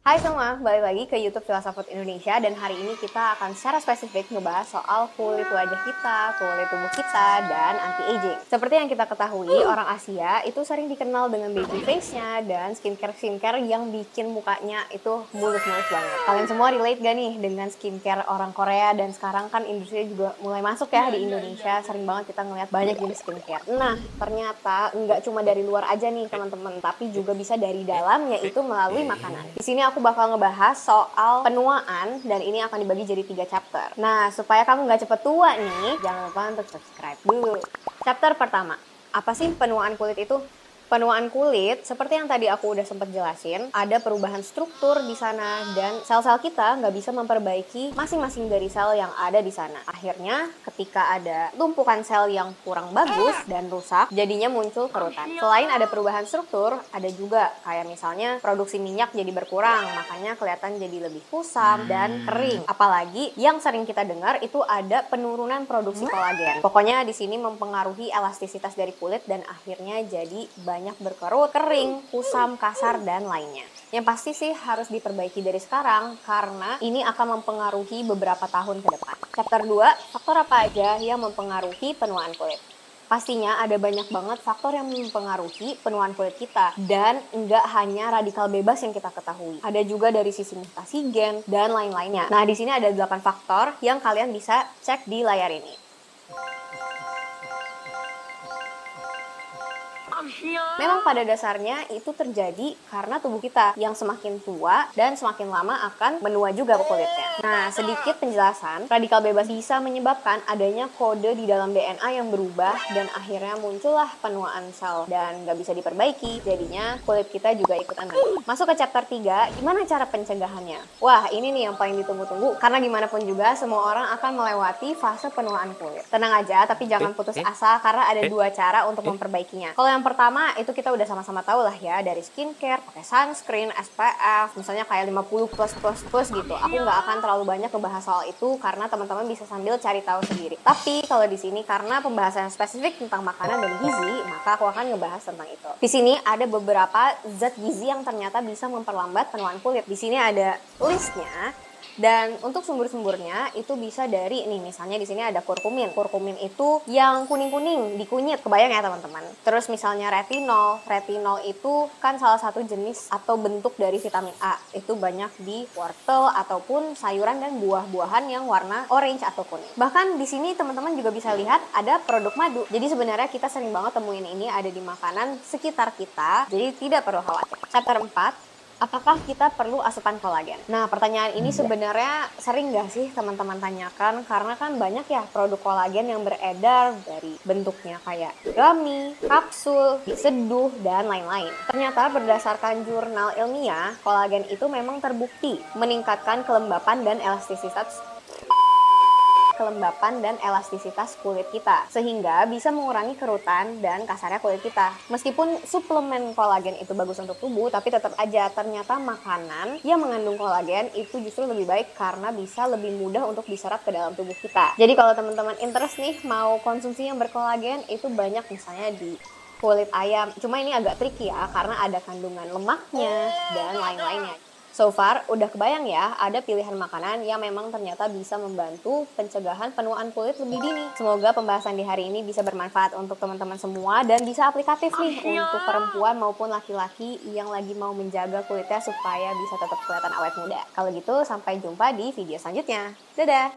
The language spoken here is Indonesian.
Hai semua, balik lagi ke YouTube Filsafat Indonesia dan hari ini kita akan secara spesifik ngebahas soal kulit wajah kita, kulit tubuh kita, dan anti-aging. Seperti yang kita ketahui, orang Asia itu sering dikenal dengan baby face-nya dan skincare yang bikin mukanya itu mulus-mulus banget. Kalian semua relate gak nih dengan skincare orang Korea? Dan sekarang kan industri juga mulai masuk ya di Indonesia, sering banget kita ngeliat banyak jenis skincare. Nah, ternyata nggak cuma dari luar aja nih teman-teman, tapi juga bisa dari dalam, yaitu melalui makanan. Di sini aku bakal ngebahas soal penuaan dan ini akan dibagi jadi 3 chapter. Nah, supaya kamu nggak cepet tua nih, jangan lupa untuk subscribe dulu. Chapter pertama, apa sih penuaan kulit itu? Penuaan kulit, seperti yang tadi aku udah sempat jelasin, ada perubahan struktur di sana dan sel-sel kita nggak bisa memperbaiki masing-masing dari sel yang ada di sana. Akhirnya, ketika ada tumpukan sel yang kurang bagus dan rusak, jadinya muncul kerutan. Selain ada perubahan struktur, ada juga kayak misalnya produksi minyak jadi berkurang, makanya kelihatan jadi lebih kusam dan kering. Apalagi yang sering kita dengar itu ada penurunan produksi kolagen. Pokoknya di sini mempengaruhi elastisitas dari kulit dan akhirnya jadi banyak berkerut, kering, kusam, kasar, dan lainnya. Yang pasti sih harus diperbaiki dari sekarang karena ini akan mempengaruhi beberapa tahun ke depan. Chapter 2, faktor apa aja yang mempengaruhi penuaan kulit? Pastinya ada banyak banget faktor yang mempengaruhi penuaan kulit kita dan nggak hanya radikal bebas yang kita ketahui. Ada juga dari sisi mutasi gen dan lain-lainnya. Nah, di sini ada 8 faktor yang kalian bisa cek di layar ini. Memang pada dasarnya itu terjadi karena tubuh kita yang semakin tua dan semakin lama akan menua juga kulitnya. Nah, sedikit penjelasan, radikal bebas bisa menyebabkan adanya kode di dalam DNA yang berubah dan akhirnya muncullah penuaan sel dan nggak bisa diperbaiki, jadinya kulit kita juga ikutan menua. Masuk ke chapter 3, gimana cara pencegahannya? Wah, ini nih yang paling ditunggu-tunggu karena gimana pun juga semua orang akan melewati fase penuaan kulit. Tenang aja, tapi jangan putus asa karena ada 2 cara untuk memperbaikinya. Kalau yang pertama itu kita udah sama-sama tahu lah ya, dari skincare, pakai sunscreen, SPF, misalnya kayak 50 plus gitu. Aku nggak akan terlalu banyak ngebahas soal itu karena teman-teman bisa sambil cari tahu sendiri. Tapi kalau di sini karena pembahasan spesifik tentang makanan dan gizi, maka aku akan ngebahas tentang itu. Di sini ada beberapa zat gizi yang ternyata bisa memperlambat penuaan kulit. Di sini ada listnya. Dan untuk sumber-sumbernya itu bisa dari nih, misalnya di sini ada kurkumin. Kurkumin itu yang kuning-kuning di kunyit, kebayang ya teman-teman. Terus misalnya retinol. Retinol itu kan salah satu jenis atau bentuk dari vitamin A. Itu banyak di wortel ataupun sayuran dan buah-buahan yang warna orange atau kuning. Bahkan di sini teman-teman juga bisa lihat ada produk madu. Jadi sebenarnya kita sering banget temuin ini ada di makanan sekitar kita. Jadi tidak perlu khawatir. Chapter 4, apakah kita perlu asupan kolagen? Nah, pertanyaan ini sebenarnya sering nggak sih teman-teman tanyakan? Karena kan banyak ya produk kolagen yang beredar dari bentuknya kayak gummy, kapsul, diseduh, dan lain-lain. Ternyata berdasarkan jurnal ilmiah, kolagen itu memang terbukti meningkatkan kelembapan dan elastisitas kulit kita sehingga bisa mengurangi kerutan dan kasarnya kulit kita. Meskipun suplemen kolagen itu bagus untuk tubuh, tapi tetap aja ternyata makanan yang mengandung kolagen itu justru lebih baik karena bisa lebih mudah untuk diserap ke dalam tubuh kita. Jadi kalau teman-teman interest nih mau konsumsi yang berkolagen itu banyak misalnya di kulit ayam. Cuma ini agak tricky ya karena ada kandungan lemaknya dan lain-lainnya. So far, udah kebayang ya, ada pilihan makanan yang memang ternyata bisa membantu pencegahan penuaan kulit lebih dini. Semoga pembahasan di hari ini bisa bermanfaat untuk teman-teman semua dan bisa aplikatif nih untuk perempuan maupun laki-laki yang lagi mau menjaga kulitnya supaya bisa tetap kelihatan awet muda. Kalau gitu, sampai jumpa di video selanjutnya. Dadah!